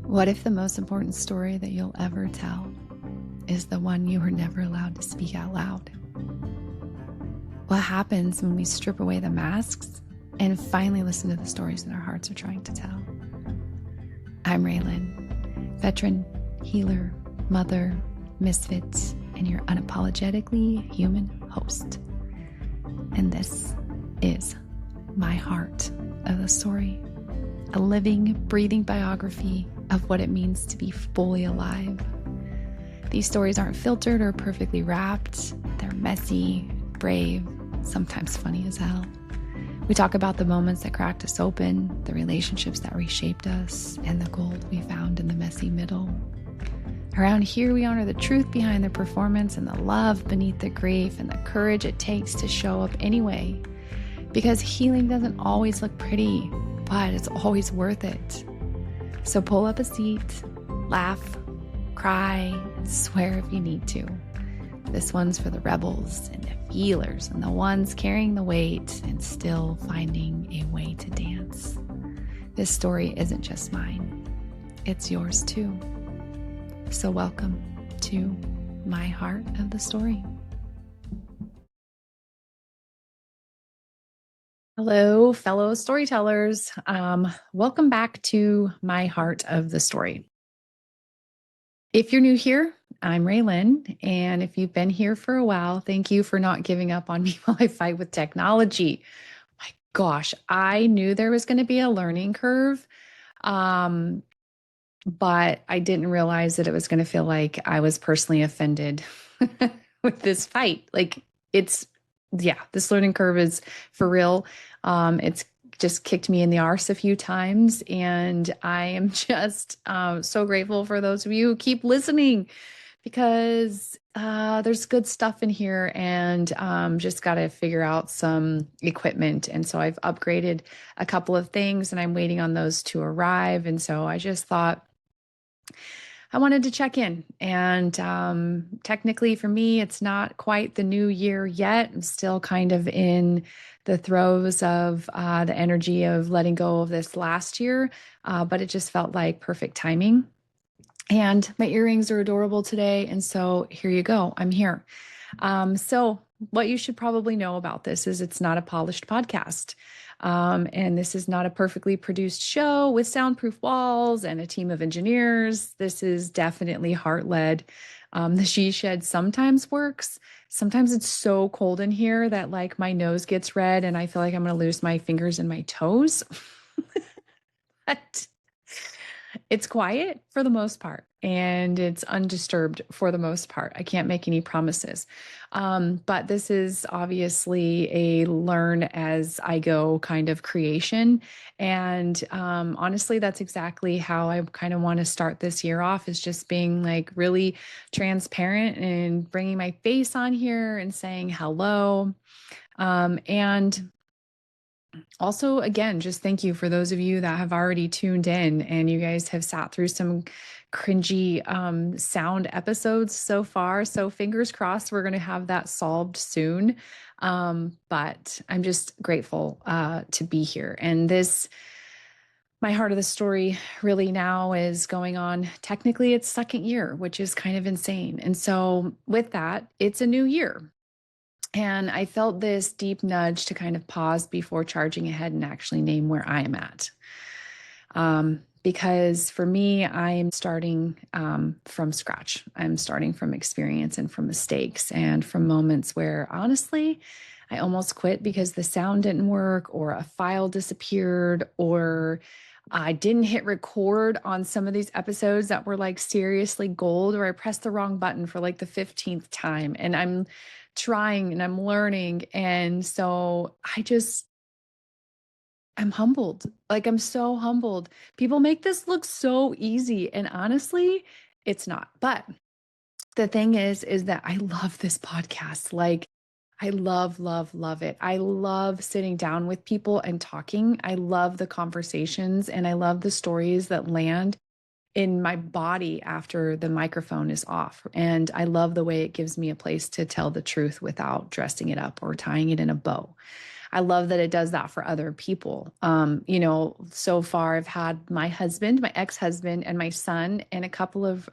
What if the most important story that you'll ever tell is the one you were never allowed to speak out loud? What happens when we strip away the masks and finally listen to the stories that our hearts are trying to tell? I'm Raylan, veteran, healer, mother, misfit, and your unapologetically human host. And this is my heart of the story, a living, breathing biography of what it means to be fully alive. These stories aren't filtered or perfectly wrapped. They're messy, brave, sometimes funny as hell. We talk about the moments that cracked us open, the relationships that reshaped us, and the gold we found in the messy middle. Around here, we honor the truth behind the performance and the love beneath the grief and the courage it takes to show up anyway. Because healing doesn't always look pretty, but it's always worth it. So pull up a seat, laugh, cry, and swear if you need to. This one's for the rebels and the healers and the ones carrying the weight and still finding a way to dance. This story isn't just mine, it's yours too. So welcome to my heart of the story. Hello, fellow storytellers. Welcome back to my heart of the story. If you're new here, I'm Raylan, and if you've been here for a while, thank you for not giving up on me while I fight with technology. My gosh, I knew there was going to be a learning curve, but I didn't realize that it was going to feel like I was personally offended with this fight. This learning curve is for real. It's just kicked me in the arse a few times, and I am just so grateful for those of you who keep listening, because there's good stuff in here, and just got to figure out some equipment. And so I've upgraded a couple of things, and I'm waiting on those to arrive. And so I just thought I wanted to check in. And technically for me, it's not quite the new year yet. I'm still kind of in the throes of the energy of letting go of this last year, but it just felt like perfect timing. And my earrings are adorable today. And so here you go. I'm here. So what you should probably know about this is it's not a polished podcast. And this is not a perfectly produced show with soundproof walls and a team of engineers. This is definitely heart-led. The she shed sometimes works. Sometimes it's so cold in here that like my nose gets red and I feel like I'm going to lose my fingers and my toes. But it's quiet for the most part, and it's undisturbed for the most part. I can't make any promises. But this is obviously a learn as I go kind of creation. And honestly, that's exactly how I kind of want to start this year off, is just being like really transparent and bringing my face on here and saying hello. And also, again, just thank you for those of you that have already tuned in, and you guys have sat through some cringy sound episodes so far. So fingers crossed, we're going to have that solved soon. But I'm just grateful to be here. And my heart of the story really now is going on. Technically, it's second year, which is kind of insane. And so with that, it's a new year. And I felt this deep nudge to kind of pause before charging ahead and actually name where I am at. Because for me, I'm starting from scratch. I'm starting from experience and from mistakes and from moments where, honestly, I almost quit because the sound didn't work, or a file disappeared, or I didn't hit record on some of these episodes that were like seriously gold, or I pressed the wrong button for like the 15th time. And I'm trying and I'm learning. And so I'm humbled. Like, I'm so humbled. People make this look so easy. And honestly, it's not. But the thing is that I love this podcast. Like, I love, love, love it. I love sitting down with people and talking. I love the conversations, and I love the stories that land in my body after the microphone is off. And I love the way it gives me a place to tell the truth without dressing it up or tying it in a bow. I love that it does that for other people. So far I've had my husband, my ex-husband, and my son, and a couple of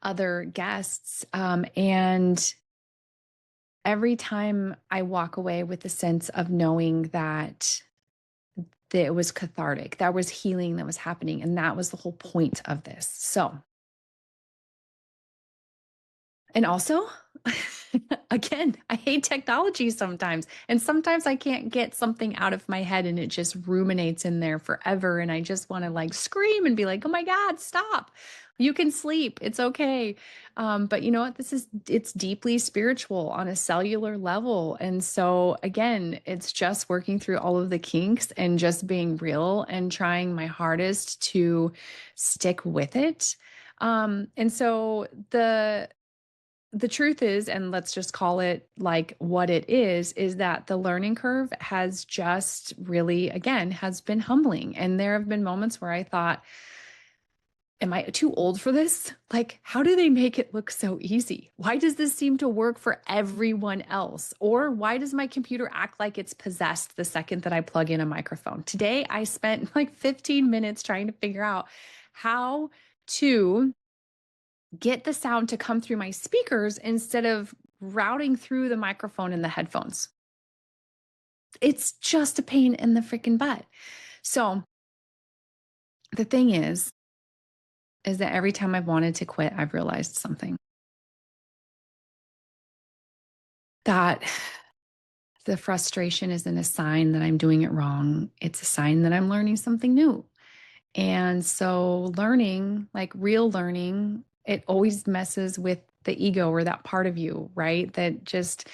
other guests. And every time I walk away with the sense of knowing that it was cathartic, there was healing that was happening. And that was the whole point of this. So, and also, again, I hate technology sometimes. And sometimes I can't get something out of my head and it just ruminates in there forever. And I just want to like scream and be like, oh my God, stop. You can sleep. It's okay. But you know what? It's deeply spiritual on a cellular level. And so, again, it's just working through all of the kinks and just being real and trying my hardest to stick with it. And so the truth is, and let's just call it like what it is that the learning curve has just really, again, has been humbling. And there have been moments where I thought, am I too old for this? Like, how do they make it look so easy? Why does this seem to work for everyone else? Or why does my computer act like it's possessed the second that I plug in a microphone? Today, I spent like 15 minutes trying to figure out how to get the sound to come through my speakers instead of routing through the microphone and the headphones. It's just a pain in the freaking butt. So the thing is that every time I've wanted to quit, I've realized something that the frustration isn't a sign that I'm doing it wrong. It's a sign that I'm learning something new. And so learning, like real learning, it always messes with the ego or that part of you, right? That just,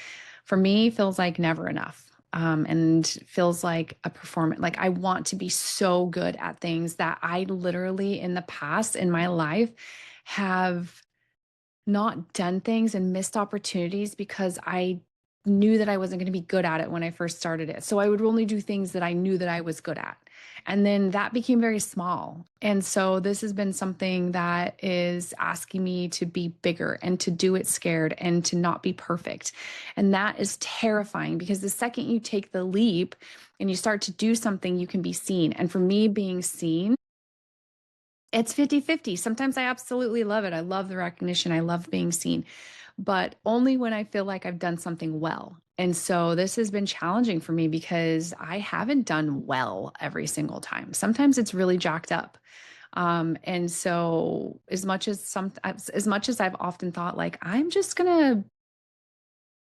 for me, feels like never enough. And feels like a performance. Like I want to be so good at things that I literally in the past in my life have not done things and missed opportunities because I knew that I wasn't going to be good at it when I first started it. So I would only do things that I knew that I was good at. And then that became very small. And so this has been something that is asking me to be bigger and to do it scared and to not be perfect. And that is terrifying because the second you take the leap and you start to do something, you can be seen. And for me, being seen, it's 50-50. Sometimes I absolutely love it. I love the recognition. I love being seen, but only when I feel like I've done something well. And so this has been challenging for me because I haven't done well every single time. Sometimes it's really jacked up. And so as much as I've often thought like, I'm just going to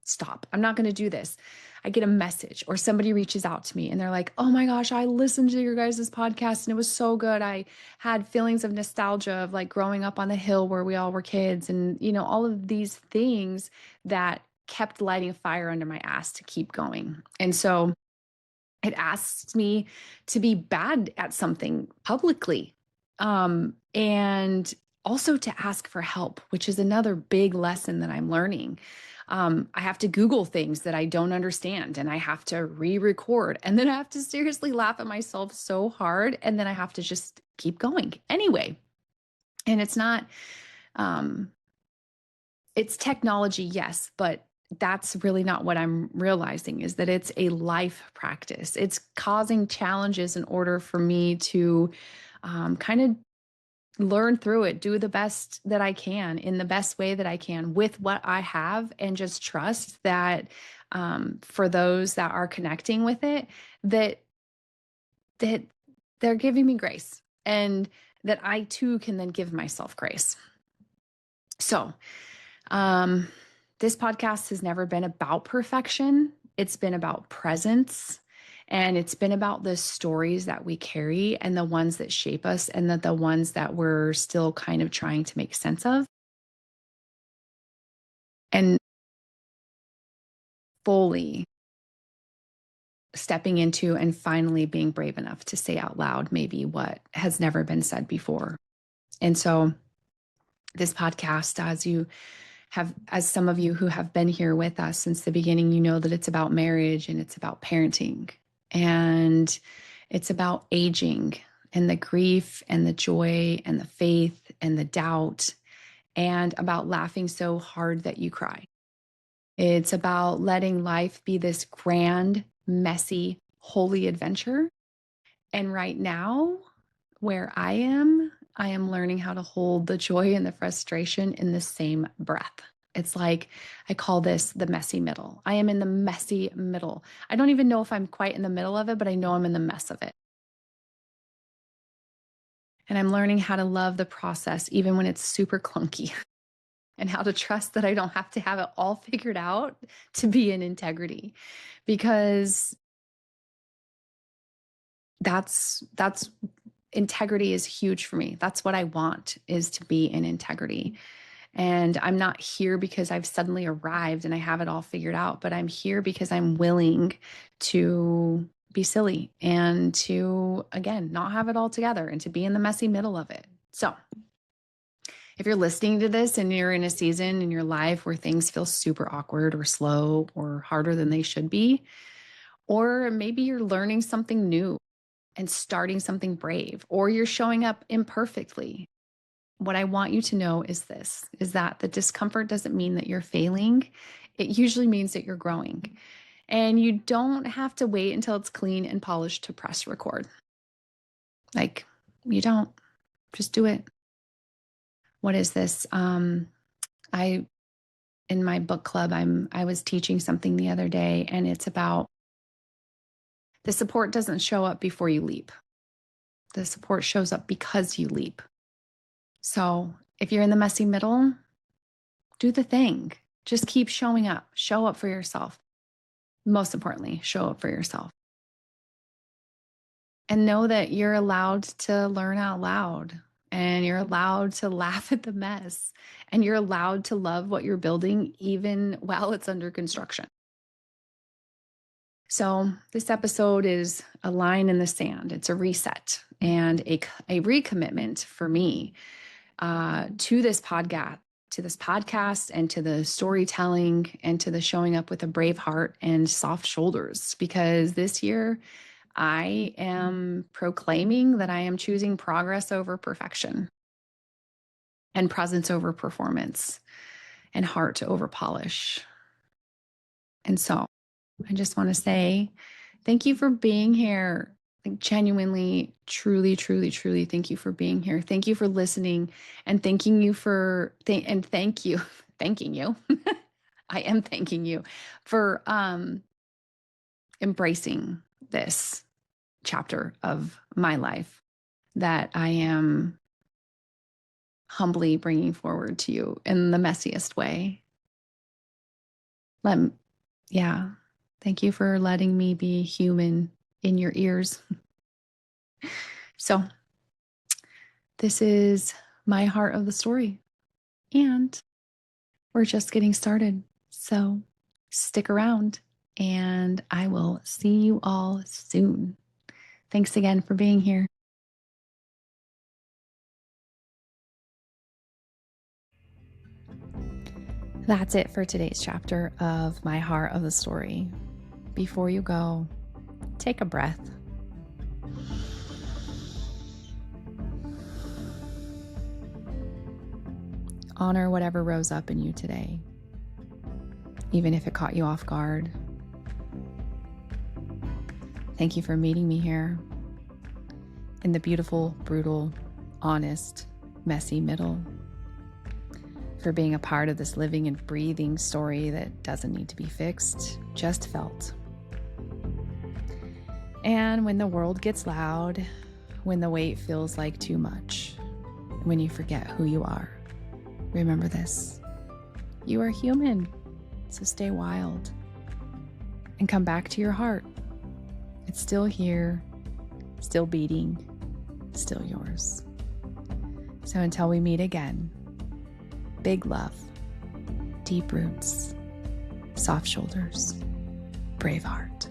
stop. I'm not going to do this. I get a message or somebody reaches out to me and they're like, oh my gosh, I listened to your guys' podcast and it was so good. I had feelings of nostalgia of like growing up on the hill where we all were kids and, all of these things that kept lighting a fire under my ass to keep going. And so it asks me to be bad at something publicly. And also to ask for help, which is another big lesson that I'm learning. I have to Google things that I don't understand and I have to re-record and then I have to seriously laugh at myself so hard. And then I have to just keep going anyway. And it's not, um, it's technology, yes, but that's really not what I'm realizing is that it's a life practice. It's causing challenges in order for me to kind of learn through it, do the best that I can in the best way that I can with what I have, and just trust that for those that are connecting with it, that that they're giving me grace and that I too can then give myself grace. So, um, this podcast has never been about perfection. It's been about presence. And it's been about the stories that we carry and the ones that shape us and the ones that we're still kind of trying to make sense of. And fully stepping into and finally being brave enough to say out loud maybe what has never been said before. And so this podcast, as some of you who have been here with us since the beginning, you know that it's about marriage and it's about parenting and it's about aging and the grief and the joy and the faith and the doubt and about laughing so hard that you cry. It's about letting life be this grand, messy, holy adventure. And right now, where I am learning how to hold the joy and the frustration in the same breath. It's like, I call this the messy middle. I am in the messy middle. I don't even know if I'm quite in the middle of it, but I know I'm in the mess of it. And I'm learning how to love the process, even when it's super clunky, and how to trust that I don't have to have it all figured out to be in integrity, because that's integrity is huge for me. That's what I want, is to be in integrity. And I'm not here because I've suddenly arrived and I have it all figured out, but I'm here because I'm willing to be silly and to, again, not have it all together and to be in the messy middle of it. So if you're listening to this and you're in a season in your life where things feel super awkward or slow or harder than they should be, or maybe you're learning something new and starting something brave, or you're showing up imperfectly, what I want you to know is this, is that the discomfort doesn't mean that you're failing. It usually means that you're growing. And you don't have to wait until it's clean and polished to press record. Like, you don't. Just do it. What is this? I in my book club, I was teaching something the other day, and it's about the support doesn't show up before you leap. The support shows up because you leap. So if you're in the messy middle, do the thing. Just keep showing up. Show up for yourself. Most importantly, show up for yourself. And know that you're allowed to learn out loud, and you're allowed to laugh at the mess, and you're allowed to love what you're building even while it's under construction. So this episode is a line in the sand. It's a reset and a recommitment for me to this podcast, and to the storytelling, and to the showing up with a brave heart and soft shoulders. Because this year I am proclaiming that I am choosing progress over perfection, and presence over performance, and heart over polish. And so I just want to say thank you for being here. Like, genuinely, truly, truly, truly, thank you for being here. Thank you for listening, and thanking you for thank you, thanking you. I am thanking you for embracing this chapter of my life that I am humbly bringing forward to you in the messiest way. Yeah. Thank you for letting me be human in your ears. So this is my heart of the story, and we're just getting started. So stick around, and I will see you all soon. Thanks again for being here. That's it for today's chapter of My Heart of the Story. Before you go, take a breath. Honor whatever rose up in you today, even if it caught you off guard. Thank you for meeting me here in the beautiful, brutal, honest, messy middle, for being a part of this living and breathing story that doesn't need to be fixed, just felt. And when the world gets loud, when the weight feels like too much, when you forget who you are, remember this: you are human, so stay wild and come back to your heart. It's still here, still beating, still yours. So until we meet again, big love, deep roots, soft shoulders, brave heart.